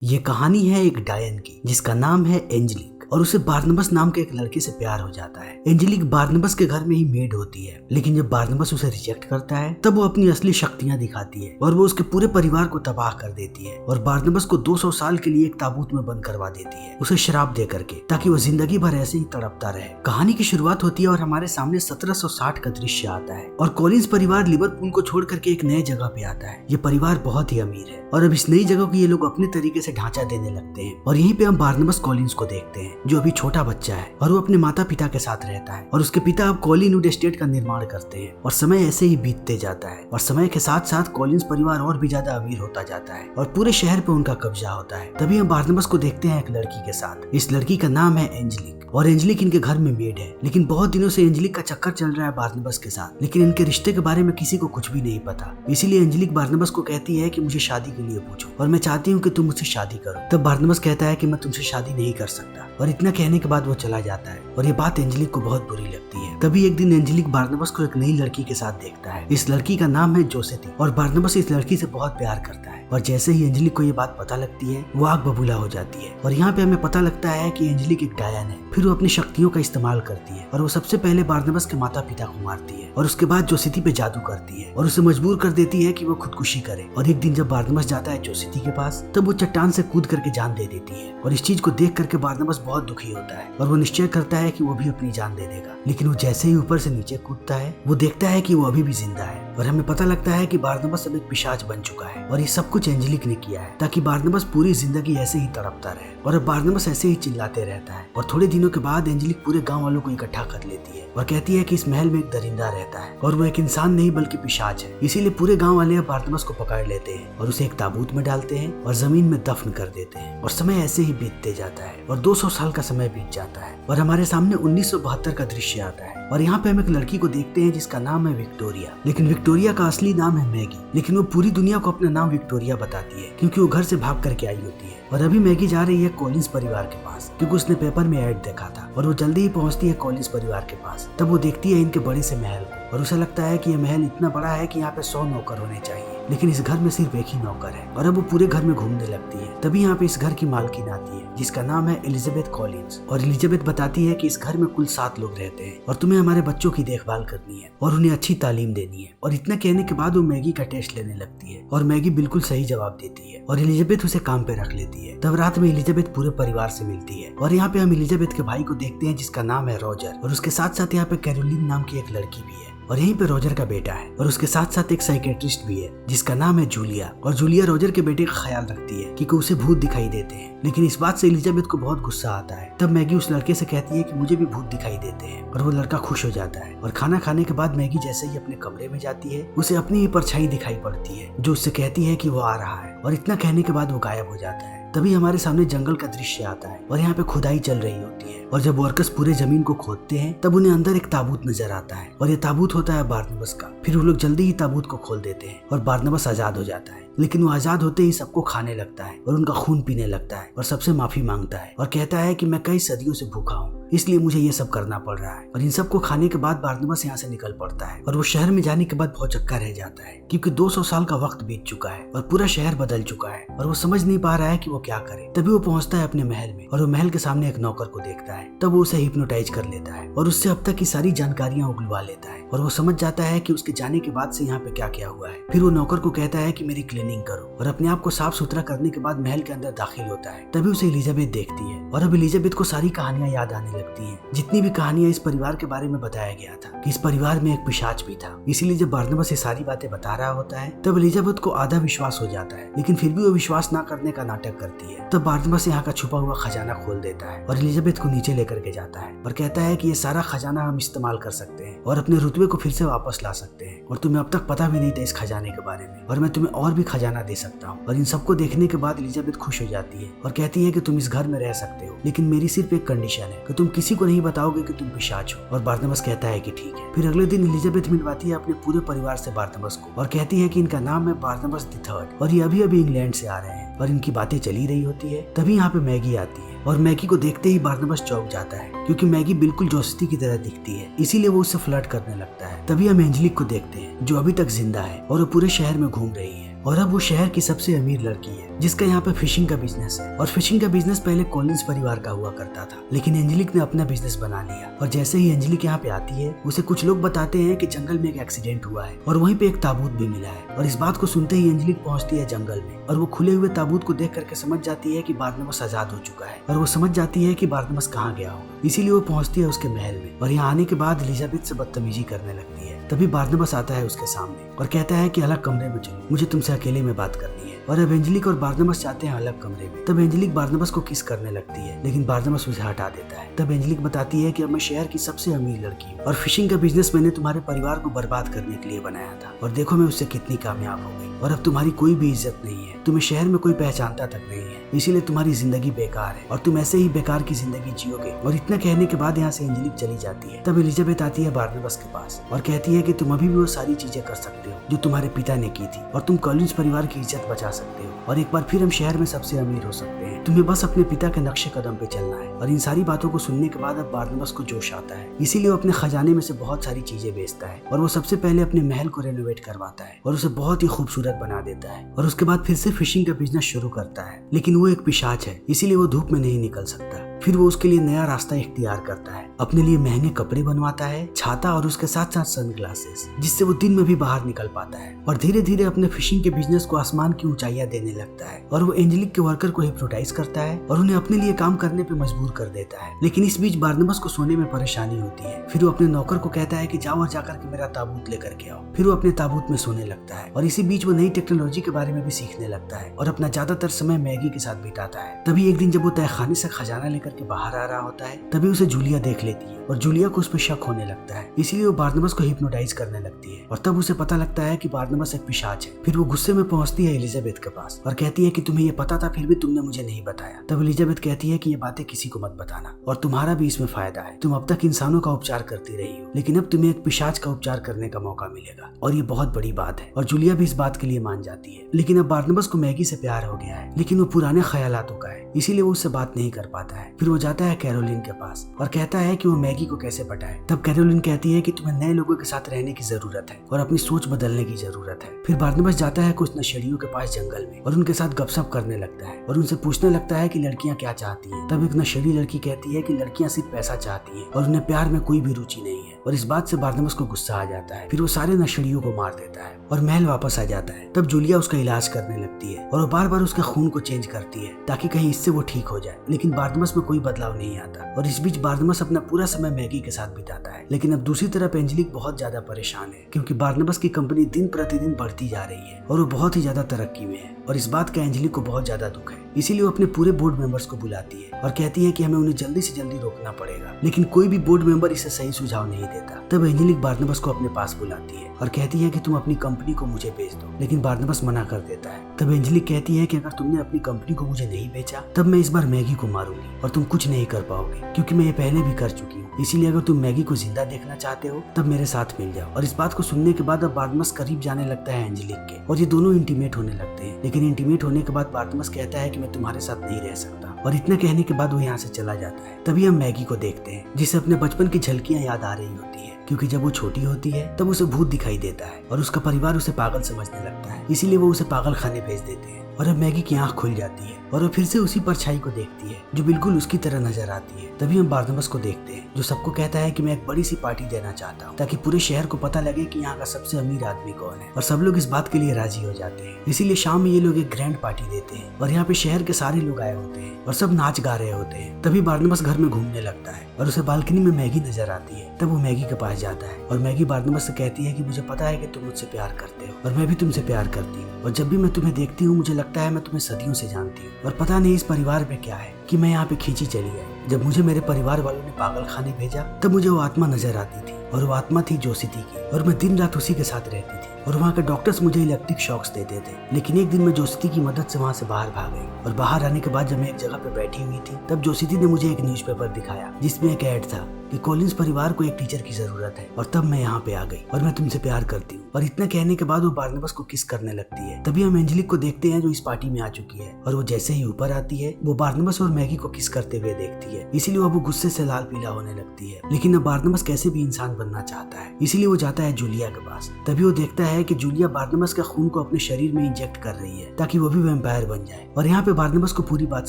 ये कहानी है एक डायन की जिसका नाम है एंजेलिक और उसे बार्नबस नाम के एक लड़के से प्यार हो जाता है। एंजेलिक बार्नबस के घर में ही मेड होती है, लेकिन जब बार्नबस उसे रिजेक्ट करता है तब वो अपनी असली शक्तियां दिखाती है और वो उसके पूरे परिवार को तबाह कर देती है और बार्नबस को 200 साल के लिए एक ताबूत में बंद करवा देती है, उसे शराब दे करके, ताकि वो जिंदगी भर ऐसे ही तड़पता रहे। कहानी की शुरुआत होती है और हमारे सामने 1760 का दृश्य आता है और कॉलिंस परिवार लिवरपूल को छोड़ करके एक नए जगह पे आता है। ये परिवार बहुत ही अमीर है और अब इस नई जगह को ये लोग अपने तरीके से ढांचा देने लगते हैं और यहीं पे हम बार्नबस कॉलिंस को देखते हैं जो अभी छोटा बच्चा है और वो अपने माता पिता के साथ रहता है और उसके पिता अब कॉलिनवुड एस्टेट का निर्माण करते हैं और समय ऐसे ही बीतते जाता है और समय के साथ साथ कॉलिंस परिवार और भी ज्यादा अमीर होता जाता है और पूरे शहर पे उनका कब्जा होता है। तभी हम बार्नबस को देखते हैं एक लड़की के साथ। इस लड़की का नाम है एंजेलिक और एंजेलिक इनके घर में मेड है, लेकिन बहुत दिनों से एंजेलिक का चक्कर चल रहा है बार्नबस के साथ, लेकिन इनके रिश्ते के बारे में किसी को कुछ भी नहीं पता। इसीलिए एंजेलिक बार्नबस को कहती है कि मुझे शादी के लिए पूछो और मैं चाहती हूँ कि तुम मुझसे शादी करो। तब बार्नबस कहता है कि मैं तुमसे शादी नहीं कर सकता और इतना कहने के बाद वो चला जाता है और ये बात एंजेलिक को बहुत बुरी लगती है। तभी एक दिन एंजेलिक बार्नबस को एक नई लड़की के साथ देखता है। इस लड़की का नाम है जोसेती और बार्नबस इस लड़की से बहुत प्यार करता है और जैसे ही एंजेलिक को ये बात पता लगती है वो आग बबूला हो जाती है और यहाँ पे हमें पता लगता है कि एंजेलिक एक डायन है। फिर वो अपनी शक्तियों का इस्तेमाल करती है और वो सबसे पहले बार्नबस के माता पिता को मारती है और उसके बाद जोसेती पे जादू करती है और उसे मजबूर कर देती है कि वो खुदकुशी करे। और एक दिन जब बार्नबस जाता है जोसेती के पास तब वो चट्टान से कूद करके जान दे देती है और इस चीज को देख करके बार्नबस बहुत दुखी होता है और वो निश्चय करता है कि वो भी अपनी जान दे देगा। लेकिन वो जैसे ही ऊपर से नीचे कूदता है वो देखता है कि वो अभी भी जिंदा है और हमें पता लगता है कि बार्नबस अब एक पिशाच बन चुका है और ये सब कुछ एंजेलिक ने किया है ताकि बार्नबस पूरी जिंदगी ऐसे ही तड़पता रहे। और अब बार्नबस ऐसे ही चिल्लाते रहता है और थोड़े दिनों के बाद एंजेलिक पूरे गांव वालों को इकट्ठा कर लेती है और कहती है कि इस महल में एक दरिंदा रहता है और वो एक इंसान नहीं बल्कि पिशाच है। इसीलिए पूरे गांव वाले अब बार्नबस को पकड़ लेते हैं और उसे एक ताबूत में डालते हैं और जमीन में दफन कर देते हैं और समय ऐसे ही बीतते जाता है और 200 साल का समय बीत जाता है और हमारे सामने 1972 का दृश्य आता है और यहाँ पे हम एक लड़की को देखते हैं जिसका नाम है विक्टोरिया। लेकिन विक्टोरिया का असली नाम है मैगी, लेकिन वो पूरी दुनिया को अपना नाम विक्टोरिया बताती है क्योंकि वो घर से भाग करके आई होती है। और अभी मैगी जा रही है कॉलिंस परिवार के पास क्योंकि उसने पेपर में ऐड देखा था और वो जल्दी ही पहुंचती है कॉलिंस परिवार के पास। तब वो देखती है इनके बड़े से महल को और उसे लगता है कि ये महल इतना बड़ा है कि यहाँ पे 100 नौकर होने चाहिए, लेकिन इस घर में सिर्फ एक ही नौकर है और अब वो पूरे घर में घूमने लगती है। तभी यहाँ पे इस घर की मालकिन आती है जिसका नाम है एलिजाबेथ कॉलिंस और एलिजाबेथ बताती है कि इस घर में कुल 7 लोग रहते हैं और तुम्हें हमारे बच्चों की देखभाल करनी है और उन्हें अच्छी तालीम देनी है। और इतना कहने के बाद वो मैगी का टेस्ट लेने लगती है और मैगी बिल्कुल सही जवाब देती है और एलिजाबेथ उसे काम पे रख लेती है। तब रात में एलिजाबेथ पूरे परिवार से मिलती है और यहाँ पे हम एलिजाबेथ के भाई को देखते हैं जिसका नाम है रॉजर और उसके साथ साथ यहाँ पे कैरोलिन नाम की एक लड़की भी है और यहीं पे रॉजर का बेटा है और उसके साथ साथ एक साइकेट्रिस्ट भी है जिसका नाम है जूलिया। और जूलिया रॉजर के बेटे का ख्याल रखती है क्योंकि उसे भूत दिखाई देते हैं, लेकिन इस बात से एलिजाबेथ को बहुत गुस्सा आता है। तब मैगी उस लड़के से कहती है कि मुझे भी भूत दिखाई देते हैं और वो लड़का खुश हो जाता है और खाना खाने के बाद मैगी जैसे ही अपने कमरे में जाती है उसे अपनी ही परछाई दिखाई पड़ती है जो उससे कहती है कि वो आ रहा है और इतना कहने के बाद वो गायब हो जाता है। तभी हमारे सामने जंगल का दृश्य आता है और यहाँ पे खुदाई चल रही होती है और जब वर्कर्स पूरे जमीन को खोदते हैं तब उन्हें अंदर एक ताबूत नजर आता है और ये ताबूत होता है बार्नबस का। फिर वो लोग जल्दी ही ताबूत को खोल देते हैं और बार्नबस आजाद हो जाता है, लेकिन वो आजाद होते ही सबको खाने लगता है और उनका खून पीने लगता है और सबसे माफी मांगता है और कहता है कि मैं कई सदियों से भूखा हूँ इसलिए मुझे ये सब करना पड़ रहा है। और इन सब को खाने के बाद बार्नबस यहाँ से निकल पड़ता है और वो शहर में जाने के बाद बहुत चक्का रह जाता है क्योंकि 200 साल का वक्त बीत चुका है और पूरा शहर बदल चुका है और वो समझ नहीं पा रहा है कि वो क्या करे। तभी वो पहुंचता है अपने महल में और वो महल के सामने एक नौकर को देखता है। तब वो उसे हिप्नोटाइज कर लेता है और उससे अब तक की सारी जानकारियां उगलवा लेता है और वो समझ जाता है कि उसके जाने के बाद से यहाँ पे क्या क्या हुआ है। फिर वो नौकर को कहता है कि मेरी क्लीनिंग करो और अपने आप को साफ सुथरा करने के बाद महल के अंदर दाखिल होता है। तभी उसे एलिजाबेथ देखती है और अब एलिजाबेथ को सारी कहानियां याद आने लगती हैं, जितनी भी कहानियां इस परिवार के बारे में बताया गया था कि इस परिवार में एक पिशाच भी था। इसीलिए जब बार्नबस ये सारी बातें बता रहा होता है तब एलिजाबेथ को आधा विश्वास हो जाता है, लेकिन फिर भी वो विश्वास ना करने का नाटक करती है। तब बार्नबस यहाँ का छुपा हुआ खजाना खोल देता है और एलिजाबेथ को नीचे लेकर के जाता है और कहता है कि ये सारा खजाना हम इस्तेमाल कर सकते हैं और अपने रुतबे को फिर से वापस ला सकते हैं और तुम्हें अब तक पता भी नहीं था इस खजाने के बारे में और मैं तुम्हें और भी खजाना दे सकता हूँ। और इन सबको देखने के बाद एलिजाबेथ खुश हो जाती है और कहती है कि तुम इस घर में रह सकते हो, लेकिन मेरी सिर्फ एक कंडीशन है कि तुम किसी को नहीं बताओगे कि तुम पिशाच हो। और बार्नबस कहता है कि ठीक है। फिर अगले दिन एलिजाबेथ मिलवाती है अपने पूरे परिवार से बार्नबस को और कहती है कि इनका नाम है बार्नबस द थर्ड और ये अभी अभी इंग्लैंड से आ रहे हैं और इनकी बातें चली रही होती है। तभी यहाँ पे मैगी आती है और मैगी को देखते ही बार्नबस चौंक जाता है क्योंकि मैगी बिल्कुल जोसेती की तरह दिखती है, इसीलिए वो उससे फ्लर्ट करने लगता है। तभी हम एंजेलिक को देखते हैं जो अभी तक जिंदा है और वो पूरे शहर में घूम रही है और अब वो शहर की सबसे अमीर लड़की है जिसका यहाँ पे फिशिंग का बिजनेस है। और फिशिंग का बिजनेस पहले कॉलिंस परिवार का हुआ करता था, लेकिन एंजेलिक ने अपना बिजनेस बना लिया। और जैसे ही एंजेलिक यहाँ पे आती है उसे कुछ लोग बताते हैं कि जंगल में एक एक्सीडेंट हुआ है और वहीं पे एक ताबूत भी मिला है। और इस बात को सुनते ही एंजेलिक पहुंचती है जंगल में और वो खुले हुए ताबूत को देख करके समझ जाती है कि बारनबास आजाद हो चुका है और वो समझ जाती है कि बारनबास कहाँ गया होगा। इसीलिए वो पहुंचती है उसके महल में और यहाँ आने के बाद एलिजाबेथ से बदतमीजी करने लगती है। तभी बारनबास आता है उसके सामने और कहता है कि अलग कमरे में चलो, मुझे तुमसे अकेले में बात करनी है। और अब एंजेलिक और बारनबास जाते हैं अलग कमरे में। तब एंजेलिक बारनबास को किस करने लगती है, लेकिन बारनबास उसे हटा देता है। तब एंजेलिक बताती है कि अब मैं शहर की सबसे अमीर लड़की हूँ और फिशिंग का बिजनेस मैंने तुम्हारे परिवार को बर्बाद करने के लिए बनाया था और देखो मैं उससे कितनी कामयाब हो गई और अब तुम्हारी कोई भी इज्जत नहीं है, तुम्हें शहर में कोई पहचानता तक नहीं है, इसीलिए तुम्हारी जिंदगी बेकार है और तुम ऐसे ही बेकार की जिंदगी जियोगे। और इतना कहने के बाद यहाँ से एंजेलिक चली जाती है। तब एलिजाबेथ आती है बारनबास के पास और कहती है कि तुम अभी भी वो सारी चीजें कर सकते हो जो तुम्हारे पिता ने की थी और तुम कॉलिंस परिवार की इज्जत बचा सकते हो और एक बार फिर हम शहर में सबसे अमीर हो सकते हैं। तुम्हें बस अपने पिता के नक्शे कदम पे चलना है। और इन सारी बातों को सुनने के बाद अब बारनबास को जोश आता है, इसीलिए वो अपने खजाने में से बहुत सारी चीजें बेचता है और वो सबसे पहले अपने महल को रेनोवेट करवाता है और उसे बहुत ही खूबसूरत बना देता है और उसके बाद फिर से फिशिंग का बिजनेस शुरू करता है। लेकिन वो एक पिशाच है, इसीलिए वो धूप में नहीं निकल सकता। फिर वो उसके लिए नया रास्ता इख्तियार करता है, अपने लिए महंगे कपड़े बनवाता है, छाता और उसके साथ साथ सनग्लासेस, जिससे वो दिन में भी बाहर निकल पाता है और धीरे धीरे अपने फिशिंग के बिजनेस को आसमान की ऊंचाइयां देने लगता है। और वो एंजेलिक के वर्कर को हिप्नोटाइज करता है और उन्हें अपने लिए काम करने पे मजबूर कर देता है। लेकिन इस बीच बारनबास को सोने में परेशानी होती है। फिर वो अपने नौकर को कहता है कि जाओ और जाकर के मेरा ताबूत लेकर के आओ। फिर वो अपने ताबूत में सोने लगता है और इसी बीच वो नई टेक्नोलॉजी के बारे में भी सीखने लगता है और अपना ज्यादातर समय मैगी के साथ बिताता है। तभी एक दिन जब वो तहखाने से खजाना लेकर के बाहर आ रहा होता है तभी उसे जूलिया देख लेती है और जूलिया को उस पर शक होने लगता है, इसीलिए वो बारनबास को हिप्नोटाइज करने लगती है। और तब उसे पता लगता है कि बारनबास एक पिशाच है। फिर वो गुस्से में पहुंचती है एलिजाबेथ के पास और कहती है कि तुम्हें ये पता था फिर भी तुमने मुझे नहीं बताया। तब एलिजाबेथ कहती है कि ये बातें किसी को मत बताना और तुम्हारा भी इसमें फायदा है। तुम अब तक इंसानों का उपचार करती रही हो, लेकिन अब तुम्हें एक पिशाच का उपचार करने का मौका मिलेगा और ये बहुत बड़ी बात है। और जूलिया भी इस बात के लिए मान जाती है। लेकिन अब बारनबास को मैगी से प्यार हो गया है, लेकिन वो पुराने ख्यालातों का है, इसीलिए वो उससे बात नहीं कर पाता है। फिर वो जाता है कैरोलिन के पास और कहता है कि वो मैगी को कैसे पटाए। तब कैरोलिन कहती है कि तुम्हें नए लोगों के साथ रहने की जरूरत है और अपनी सोच बदलने की जरूरत है। फिर बारनबास जाता है कुछ नशेड़ियों के पास जंगल में और उनके साथ गपशप करने लगता है और उनसे पूछने लगता है कि लड़कियां क्या चाहती हैं। तब एक नशेड़ी लड़की कहती है कि लड़कियां सिर्फ पैसा चाहती हैं और उन्हें प्यार में कोई भी रुचि नहीं है। और इस बात से बारनबास को गुस्सा आ जाता है। फिर वो सारे नशेड़ियों को मार देता है और महल वापस आ जाता है। तब जूलिया उसका इलाज करने लगती है और वो बार बार उसके खून को चेंज करती है ताकि कहीं इससे वो ठीक हो जाए, लेकिन बारनबास में कोई बदलाव नहीं आता। और इस बीच बारनबास अपना पूरा समय मैगी के साथ बिताता है। लेकिन अब दूसरी तरफ एंजेलिक बहुत ज्यादा परेशान है क्योंकि बारनबास की कंपनी दिन प्रतिदिन बढ़ती जा रही है और वो बहुत ही ज्यादा तरक्की में है और इस बात का एंजेलिक को बहुत ज्यादा दुख है। इसीलिए वो अपने पूरे बोर्ड मेंबर्स को बुलाती है और कहती है कि हमें उन्हें जल्दी से जल्दी रोकना पड़ेगा, लेकिन कोई भी बोर्ड मेंबर इसे सही सुझाव नहीं देता। तब एंजेलिक बारनबास को अपने पास बुलाती है और कहती है कि तुम अपनी कंपनी को मुझे बेच दो, लेकिन बारनबास मना कर देता है। तब एंजेलिक कहती है कि अगर तुमने अपनी कंपनी को मुझे नहीं बेचा तब मैं इस बार मैगी को मारूंगी और तुम कुछ नहीं कर पाओगे क्योंकि मैं ये पहले भी कर चुकी हूँ। इसीलिए अगर तुम मैगी को जिंदा देखना चाहते हो तब मेरे साथ मिल जाओ। और इस बात को सुनने के बाद अब बारनबास करीब जाने लगता है एंजेलिक के और ये दोनों इंटीमेट होने लगते हैं। लेकिन इंटीमेट होने के बाद बारनबास कहता है कि मैं तुम्हारे साथ नहीं रह सकता और इतना कहने के बाद वो यहाँ से चला जाता है। तभी हम मैगी को देखते हैं जिसे अपने बचपन की झलकियां याद आ रही होती है क्योंकि जब वो छोटी होती है तब उसे भूत दिखाई देता है और उसका परिवार उसे पागल समझने लगता है, इसीलिए वो उसे पागल खाने भेज देते हैं। और अब मैगी की आंख खुल जाती है और वो फिर से उसी परछाई को देखती है जो बिल्कुल उसकी तरह नजर आती है। तभी हम बारनबास को देखते हैं जो सबको कहता है कि मैं एक बड़ी सी पार्टी देना चाहता हूँ ताकि पूरे शहर को पता लगे कि यहाँ का सबसे अमीर आदमी कौन है और सब लोग इस बात के लिए राजी हो जाते हैं। इसीलिए शाम में ये लोग एक ग्रैंड पार्टी देते हैं और यहाँ पे शहर के सारे लोग आए होते हैं और सब नाच गा रहे होते हैं। तभी बारनबास घर में घूमने लगता है और उसे बालकनी में मैगी नजर आती है। तब वो मैगी के पास जाता है और मैगी बारनबास से कहती है कि मुझे पता है कि तुम मुझसे प्यार करते हो और मैं भी तुमसे प्यार करती हूँ और जब भी मैं तुम्हें देखती हूँ मुझे लगता है मैं तुम्हें सदियों से जानती हूँ और पता नहीं इस परिवार में क्या है कि मैं यहाँ पे खींची चली आई। जब मुझे मेरे परिवार वालों ने पागल खाने भेजा तब मुझे वो आत्मा नजर आती थी और वो आत्मा थी जोसिती की और मैं दिन रात उसी के साथ रहती थी और वहाँ के डॉक्टर्स मुझे इलेक्ट्रिक शॉक्स देते थे। लेकिन एक दिन मैं जोसिती की मदद से वहाँ से बाहर भाग गई और बाहर आने के बाद जब मैं एक जगह पे बैठी हुई थी तब जोसिती ने मुझे एक न्यूज़पेपर दिखाया जिसमें एक ऐड था कि कॉलिंस परिवार को एक टीचर की जरूरत है और तब मैं यहाँ पे आ गई और मैं तुमसे प्यार करती हूँ। और इतना कहने के बाद वो बार्नबास को किस करने लगती है। तभी हम एंजेलिक को देखते हैं जो इस पार्टी में आ चुकी है और वो जैसे ही ऊपर आती है वो बार्नबास और मैगी को किस करते हुए देखती है, इसीलिए वो गुस्से से लाल पीला होने लगती है। लेकिन अब बार्नबास कैसे भी इंसान बनना चाहता है, इसीलिए वो जाता है जूलिया के पास। तभी वो देखता है कि जूलिया बार्नबास का खून को अपने शरीर में इंजेक्ट कर रही है ताकि वो भी वैम्पायर बन जाए। और यहाँ पे बार्नबास को पूरी बात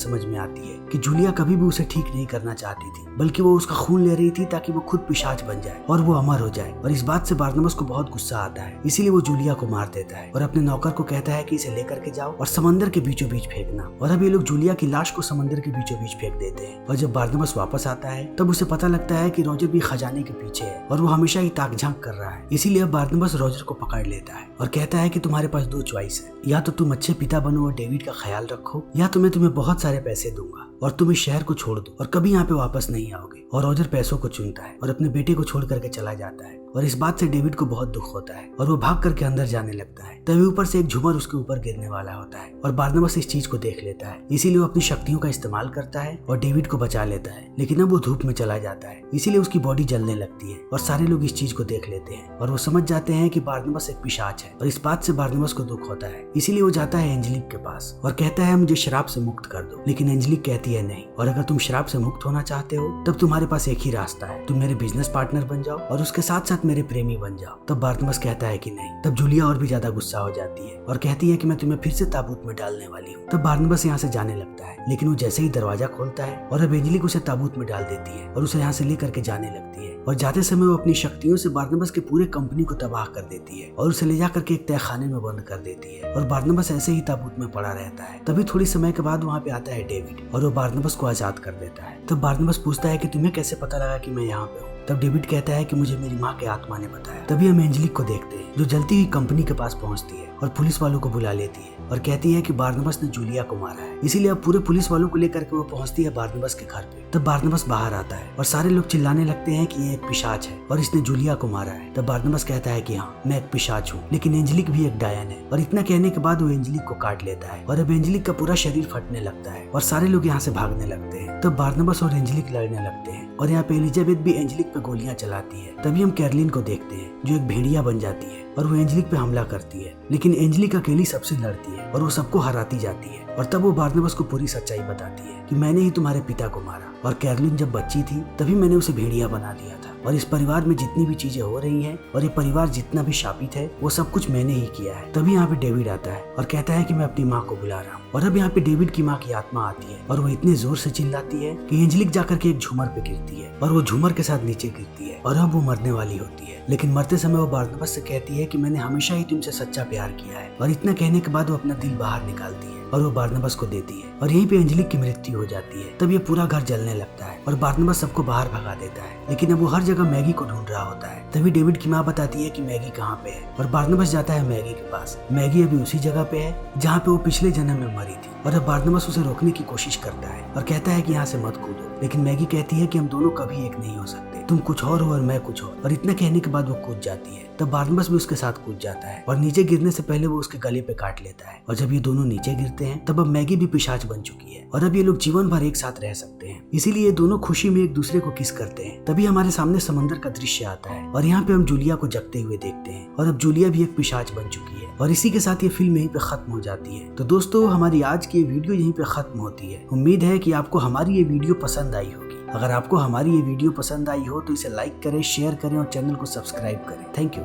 समझ में आती है कि जूलिया कभी भी उसे ठीक नहीं करना चाहती थी, बल्कि वो उसका खून ले रही थी ताकि वो खुद पिशाच बन जाए और वो अमर हो जाए। और इस बात से बार्नबास को बहुत गुस्सा आता है, इसीलिए वो जूलिया को मार देता है और अपने नौकर को कहता है कि इसे लेकर के जाओ और समंदर के बीचों बीच फेंकना। और अब ये लोग जूलिया की लाश को समंदर के बीचों बीच फेंक देते हैं। और जब बार्नबास वापस आता है तब उसे पता लगता है कि रॉजर भी खजाने के पीछे है और वो हमेशा ही ताक झांक कर रहा है। इसीलिए अब बार्नबास रॉजर को पकड़ लेता है और कहता है कि तुम्हारे पास दो चॉइस है, या तो तुम अच्छे पिता बनो और डेविड का ख्याल रखो, या तो मैं तुम्हें बहुत सारे पैसे दूंगा और तुम इस शहर को छोड़ दो और कभी यहाँ पे वापस नहीं आओगे। और रॉजर पैसों को चुनता है और अपने बेटे को छोड़ करके चला जाता है। और इस बात से डेविड को बहुत दुख होता है और वो भाग करके अंदर जाने लगता है। तभी ऊपर से एक झूमर उसके ऊपर गिरने वाला होता है और बार्नबास इस चीज को देख लेता है, इसीलिए वो अपनी शक्तियों का इस्तेमाल करता है और डेविड को बचा लेता है। लेकिन अब वो धूप में चला जाता है, इसीलिए उसकी बॉडी जलने लगती है और सारे लोग इस चीज को देख लेते हैं और वो समझ जाते हैं कि बार्नबास एक पिशाच है। और इस बात से बार्नबास को दुख होता है, इसीलिए वो जाता है एंजेलिक के पास और कहता है मुझे शराब से मुक्त कर दो। लेकिन एंजेलिक कहती है नहीं, और अगर तुम शराब से मुक्त होना चाहते हो तब तुम्हारे पास एक ही रास्ता है, तुम मेरे बिजनेस पार्टनर बन जाओ और उसके साथ साथ मेरे प्रेमी बन जाओ। तब बार्नबास कहता है कि नहीं। तब जूलिया और भी ज्यादा गुस्सा हो जाती है और कहती है कि मैं तुम्हें फिर से ताबूत में डालने वाली हूँ। तब बार्नबास यहाँ से जाने लगता है, लेकिन वो जैसे ही दरवाजा खोलता है और अब एंजेलिक उसे ताबूत में डाल देती है और उसे यहाँ से लेकर के जाने लगती है। और जाते समय वो अपनी शक्तियों से बार्नबास के पूरे कंपनी को तबाह कर देती है और उसे ले जाकर के एक तहखाने में बंद कर देती है और बार्नबास ऐसे ही ताबूत में पड़ा रहता है। तभी थोड़ी समय के बाद वहाँ पे आता है डेविड और वो बार्नबास को आजाद कर देता है। तब बार्नबास पूछता है कि तुम्हें कैसे पता लगा कि मैं यहाँ पे हूँ। तब डेविड कहता है कि मुझे मेरी माँ के आत्मा ने बताया। तभी हम एंजेलिक को देखते हैं जो जलती हुई कंपनी के पास पहुंचती है और पुलिस वालों को बुला लेती है और कहती है कि बार्नबास ने जूलिया को मारा है। इसीलिए अब पूरे पुलिस वालों को लेकर के वो पहुंचती है बार्नबास के घर पे। तब बार्नबास बाहर आता है और सारे लोग चिल्लाने लगते हैं कि ये एक पिशाच है और इसने जूलिया को मारा है। तब बार्नबास कहता है कि हाँ मैं एक पिशाच हूँ, लेकिन एंजेलिक भी एक डायन है। और इतना कहने के बाद वो एंजेलिक को काट लेता है और अब एंजेलिक का पूरा शरीर फटने लगता है और सारे लोग यहाँ से भागने लगते हैं। तब बार्नबास और एंजेलिक लड़ने लगते हैं और यहाँ पे एलिजाबेथ भी एंजेलिक पे गोलियां चलाती है। तभी हम कैरलिन को देखते हैं जो एक भेड़िया बन जाती है और वो एंजेलिक पे हमला करती है, लेकिन एंजेलिक अकेली सबसे लड़ती है और वो सबको हराती जाती है। और तब वो बार्नबास को पूरी सच्चाई बताती है कि मैंने ही तुम्हारे पिता को मारा और कैरलिन जब बच्ची थी तभी मैंने उसे भेड़िया बना दिया था और इस परिवार में जितनी भी चीजें हो रही हैं और ये परिवार जितना भी शापित है वो सब कुछ मैंने ही किया है। तभी यहाँ पे डेविड आता है और कहता है कि मैं अपनी माँ को बुला रहा हूँ। और अब यहाँ पे डेविड की माँ की आत्मा आती है और वो इतने जोर से चिल्लाती है कि एंजेलिक जाकर के एक झूमर पे गिरती है और वो झूमर के साथ नीचे गिरती है और अब वो मरने वाली होती है। लेकिन मरते समय वो बार्नबास से कहती है कि मैंने हमेशा ही तुमसे सच्चा प्यार किया है। और इतना कहने के बाद वो अपना दिल बाहर निकालती है और वो बार्नबास को देती है और यहीं पे एंजेलिक की मृत्यु हो जाती है। तब ये पूरा घर जलने लगता है और बार्नबास सबको बाहर भगा देता है, लेकिन अब वो हर जगह मैगी को ढूंढ रहा होता है। तभी डेविड की माँ बताती है कि मैगी कहाँ पे है और बार्नबास जाता है मैगी के पास। मैगी अभी उसी जगह पे है जहाँ पे वो पिछले जन्म में मरी थी और अब बार्नबास उसे रोकने की कोशिश करता है और कहता है कि यहाँ से मत कूदो। लेकिन मैगी कहती है कि हम दोनों कभी एक नहीं हो सकते, तुम कुछ और हो और मैं कुछ और इतना कहने के बाद वो कूद जाती है। तब बार्नबास भी उसके साथ कूद जाता है और नीचे गिरने से पहले वो उसके गले पे काट लेता है। और जब ये दोनों नीचे गिरते हैं तब अब मैगी भी पिशाच बन चुकी है और अब ये लोग जीवन भर एक साथ रह सकते हैं। इसीलिए ये दोनों खुशी में एक दूसरे को किस करते हैं। तभी हमारे सामने समंदर का दृश्य आता है और यहाँ पे हम जूलिया को जगते हुए देखते हैं और अब जूलिया भी एक पिशाच बन चुकी है। और इसी के साथ ये फिल्म यहीं पे खत्म हो जाती है। तो दोस्तों हमारी आज की ये वीडियो यहीं पे खत्म होती है। उम्मीद है कि आपको हमारी ये वीडियो पसंद आई होगी। अगर आपको हमारी ये वीडियो पसंद आई हो तो इसे लाइक करें, शेयर करें और चैनल को सब्सक्राइब करें। Thank you.